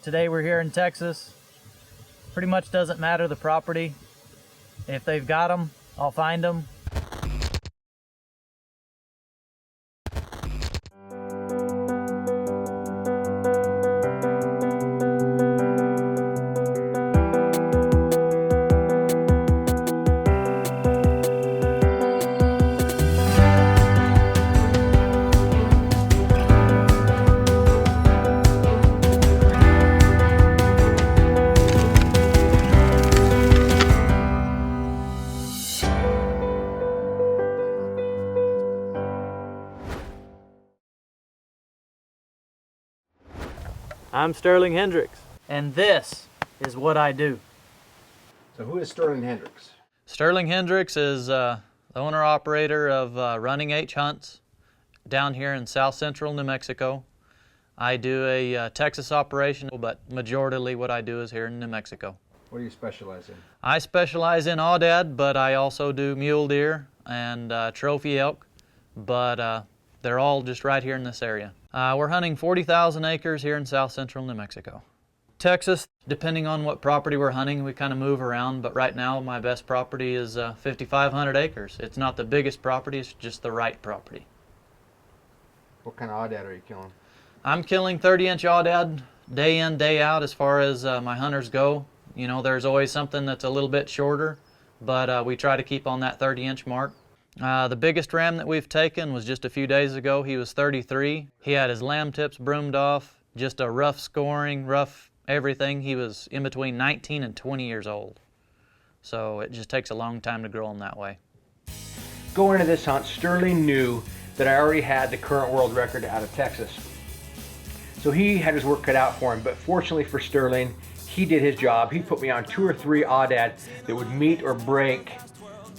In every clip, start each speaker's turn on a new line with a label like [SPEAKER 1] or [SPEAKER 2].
[SPEAKER 1] Today we're here in Texas. Pretty much doesn't matter the property. If they've got them, I'll find them. I'm Sterling Hendricks, and this is what I do.
[SPEAKER 2] So who is Sterling Hendricks?
[SPEAKER 1] Sterling Hendricks is the owner-operator of Running H Hunts down here in south central New Mexico. I do a Texas operation, but majorly what I do is here in New Mexico.
[SPEAKER 2] What do you specialize in?
[SPEAKER 1] I specialize in Aoudad, but I also do mule deer and trophy elk, but they're all just right here in this area. We're hunting 40,000 acres here in south central New Mexico. Texas, depending on what property we're hunting, we kind of move around, but right now my best property is 5,500 acres. It's not the biggest property, it's just the right property.
[SPEAKER 2] What kind of Aoudad are you killing?
[SPEAKER 1] I'm killing 30-inch Aoudad day in, day out as far as my hunters go. You know, there's always something that's a little bit shorter, but we try to keep on that 30-inch mark. The biggest ram that we've taken was just a few days ago. He was 33. He had his lamb tips broomed off, just a rough scoring, rough everything. He was in between 19 and 20 years old. So it just takes a long time to grow him that way.
[SPEAKER 3] Going into this hunt, Sterling knew that I already had the current world record out of Texas. So he had his work cut out for him, but fortunately for Sterling, he did his job. He put me on 2 or 3 Aoudad that would meet or break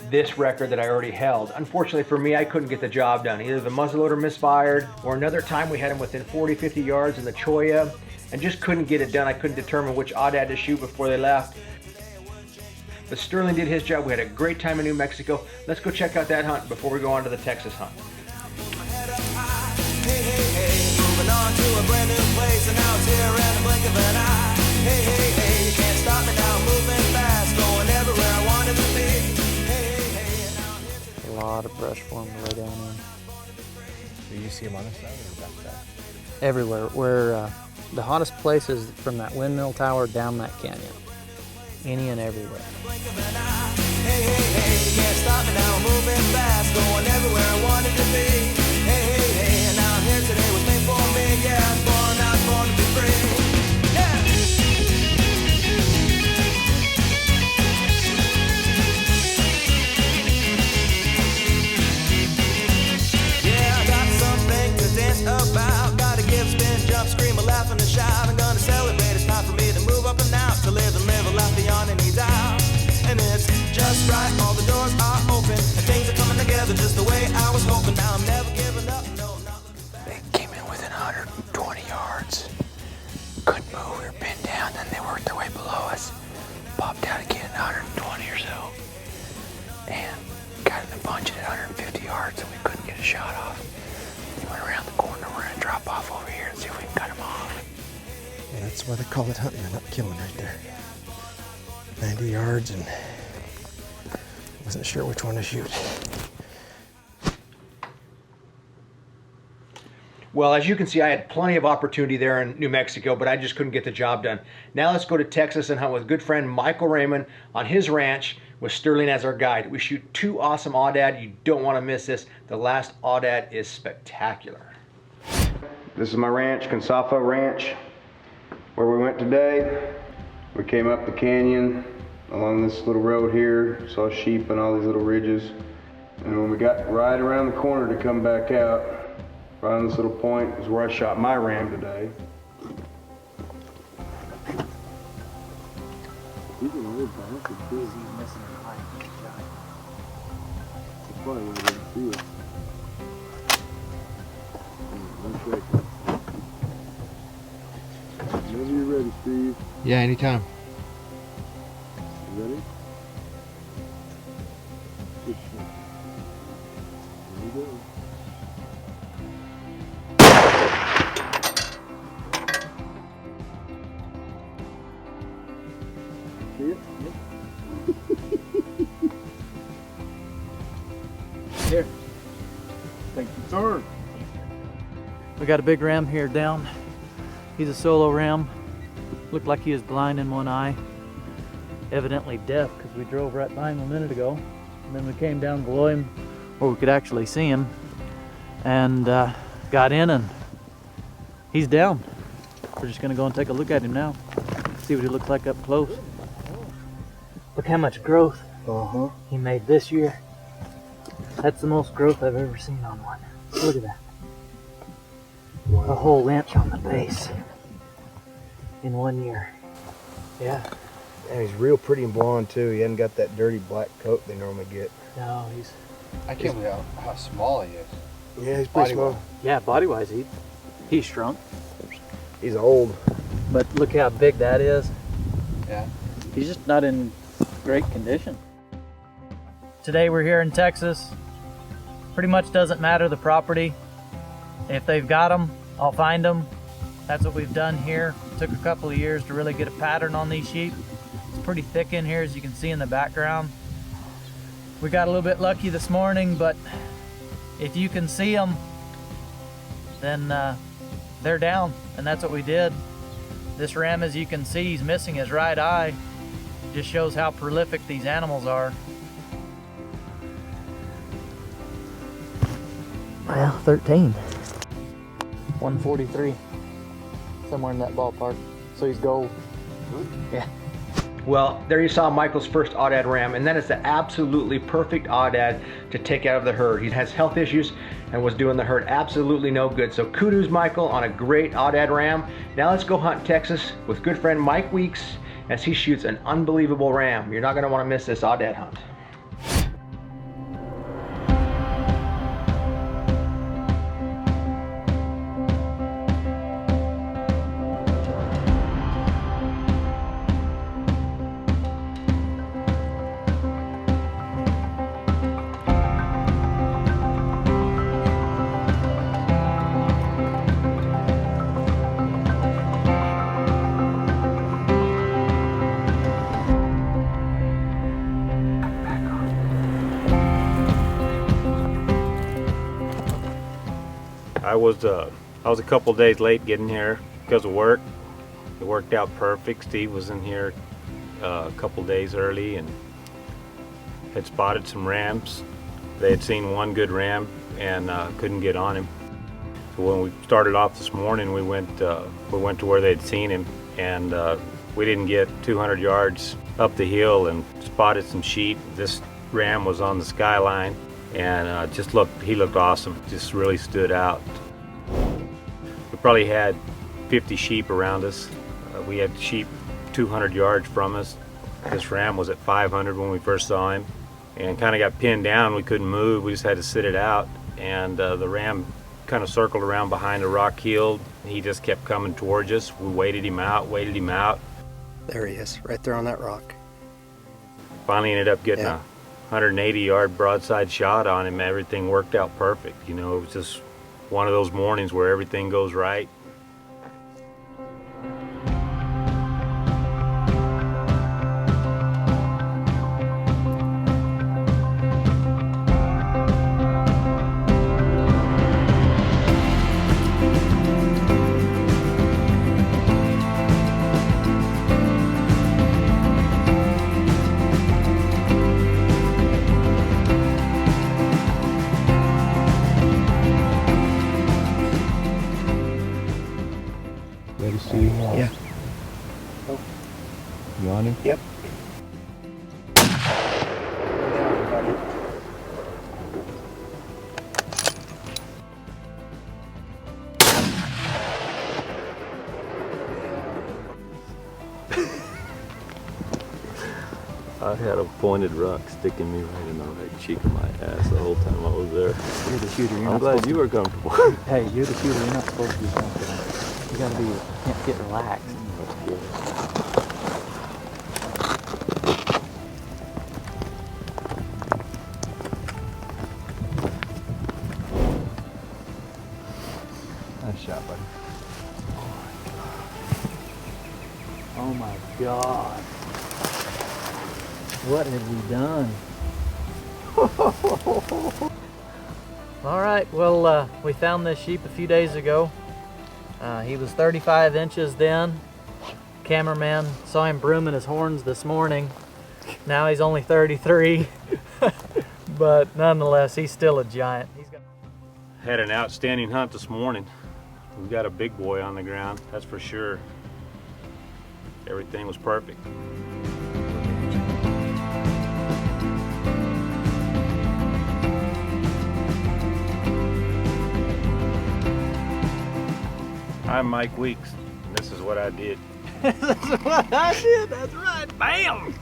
[SPEAKER 3] this record that I already held. Unfortunately for me, I couldn't get the job done. Either the muzzleloader misfired, or another time we had him within 40, 50 yards in the cholla and just couldn't get it done. I couldn't determine which Aoudad to shoot before they left. But Sterling did his job. We had a great time in New Mexico. Let's go check out that hunt before we go on to the Texas hunt.
[SPEAKER 4] Hey, hey, hey, moving on to a brand new place, and now it's here in the blink of an eye. Hey, hey, hey, you can't stop me now, moving fast, going everywhere I wanted to be.
[SPEAKER 1] A lot of brush form to lay down in.
[SPEAKER 2] Do you see them on this side or that side?
[SPEAKER 1] Everywhere. Where the hottest place is from that windmill tower down that canyon. Any and everywhere.
[SPEAKER 4] Hey, hey, hey, you can't stop me now, moving fast, going everywhere I wanted to be. Hey, hey, hey, and now I'm here today with me for me. Yeah, I was born to be free. About. Gotta give, spin, jump, scream, a laugh, and a shout. I'm gonna celebrate. It's time for me to move up and out, to live a life beyond any doubt. And it's just right, all the doors are open, and things are coming together just the way I was hoping. Now I'm never giving up, no, not looking back.
[SPEAKER 5] They came in within 120 yards. Couldn't move, we were pinned down, then they worked their way below us. Popped out again at 120 or so. And got in a bunch at 150 yards, and we couldn't get a shot off. Went around the corner, we're gonna drop off over here and see if we can cut him off.
[SPEAKER 6] Yeah, that's why they call it hunting and not killing right there. 90 yards and wasn't sure which one to shoot.
[SPEAKER 3] Well, as you can see, I had plenty of opportunity there in New Mexico, but I just couldn't get the job done. Now let's go to Texas and hunt with good friend Michael Raymond on his ranch with Sterling as our guide. We shoot 2 awesome Aoudad. You don't want to miss this. The last Aoudad is spectacular.
[SPEAKER 7] This is my ranch, Consafa Ranch, where we went today. We came up the canyon along this little road here, saw sheep and all these little ridges. And when we got right around the corner to come back out, right on this little point is where I shot my ram today.
[SPEAKER 2] Whenever you're ready, Steve.
[SPEAKER 6] Yeah, anytime.
[SPEAKER 2] You ready? Good shot. Here we go. it?
[SPEAKER 1] Here.
[SPEAKER 2] Thank you, sir.
[SPEAKER 1] We got a big ram here down. He's a solo ram. Looked like he was blind in one eye. Evidently deaf, because we drove right by him a minute ago. And then we came down below him where we could actually see him. And got in, and he's down. We're just gonna go and take a look at him now. See what he looks like up close. Look how much growth he made this year. That's the most growth I've ever seen on one. Look at that. A whole inch on the base in 1 year. Yeah.
[SPEAKER 6] And he's real pretty and blonde too. He hasn't got that dirty black coat they normally get.
[SPEAKER 1] No, he's...
[SPEAKER 2] I can't believe how small he is.
[SPEAKER 6] Yeah, he's pretty small.
[SPEAKER 1] Yeah, body-wise, he's shrunk.
[SPEAKER 6] He's old.
[SPEAKER 1] But look how big that is.
[SPEAKER 2] Yeah.
[SPEAKER 1] He's just not in great condition. Today we're here in Texas. Pretty much doesn't matter the property. If they've got them, I'll find them. That's what we've done here. It took a couple of years to really get a pattern on these sheep. It's pretty thick in here, as you can see in the background. We got a little bit lucky this morning, but if you can see them, then they're down, and that's what we did. This ram, as you can see, he's missing his right eye. Just shows how prolific these animals are. Well, 13. 143. Somewhere in that ballpark. So he's gold. Yeah.
[SPEAKER 3] Well, there you saw Michael's first Aoudad ram, and that is the absolutely perfect Aoudad to take out of the herd. He has health issues and was doing the herd absolutely no good. So kudos, Michael, on a great Aoudad ram. Now let's go hunt Texas with good friend Mike Weeks as he shoots an unbelievable ram. You're not going to want to miss this Aoudad hunt.
[SPEAKER 8] I was a couple days late getting here because of work. It worked out perfect. Steve was in here a couple days early and had spotted some rams. They had seen one good ram and couldn't get on him. So when we started off this morning, we went to where they'd seen him, and we didn't get 200 yards up the hill and spotted some sheep. This ram was on the skyline, and he looked awesome. Just really stood out. We probably had 50 sheep around us. We had sheep 200 yards from us. This ram was at 500 when we first saw him, and kind of got pinned down. We couldn't move. We just had to sit it out, and the ram kind of circled around behind a rock hill. He just kept coming towards us. We waited him out.
[SPEAKER 6] There he is, right there on that rock.
[SPEAKER 8] Finally ended up getting a 180-yard broadside shot on him. Everything worked out perfect. You know, it was just one of those mornings where everything goes right.
[SPEAKER 2] Ready to see you?
[SPEAKER 6] Yeah.
[SPEAKER 2] You on him?
[SPEAKER 6] Yep.
[SPEAKER 8] I had a pointed rock sticking me right in the right cheek of my ass the whole time I was there.
[SPEAKER 1] You're the shooter.
[SPEAKER 8] I'm glad you were comfortable.
[SPEAKER 1] Hey, you're the shooter. You're not supposed to be comfortable. You gotta be, you can't get relaxed.
[SPEAKER 8] That's good.
[SPEAKER 2] Nice shot, buddy.
[SPEAKER 1] Oh my God. What have we done? All right, well, we found this sheep a few days ago. He was 35 inches then. Cameraman saw him brooming his horns this morning. Now he's only 33, but nonetheless, he's still a giant.
[SPEAKER 8] Had an outstanding hunt this morning. We got a big boy on the ground, that's for sure. Everything was perfect. I'm Mike Weeks, and this is what I did.
[SPEAKER 1] That's what I did, that's right.
[SPEAKER 8] Bam!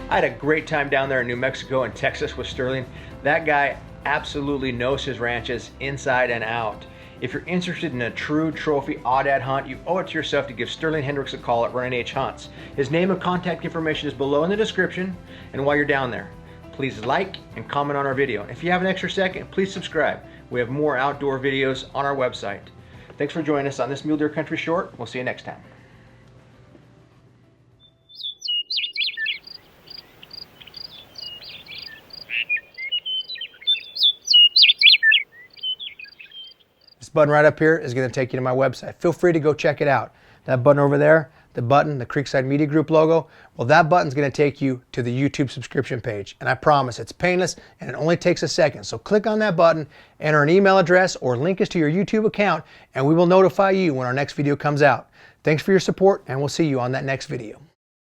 [SPEAKER 3] I had a great time down there in New Mexico and Texas with Sterling. That guy absolutely knows his ranches inside and out. If you're interested in a true trophy Aoudad hunt, you owe it to yourself to give Sterling Hendricks a call at Run H Hunts. His name and contact information is below in the description. And while you're down there, please like and comment on our video. And if you have an extra second, please subscribe. We have more outdoor videos on our website. Thanks for joining us on this Mule Deer Country Short. We'll see you next time.
[SPEAKER 6] This button right up here is going to take you to my website. Feel free to go check it out. That button over there, the button, the Creekside Media Group logo, well, that button's going to take you to the YouTube subscription page. And I promise it's painless and it only takes a second. So click on that button, enter an email address or link us to your YouTube account, and we will notify you when our next video comes out. Thanks for your support, and we'll see you on that next video.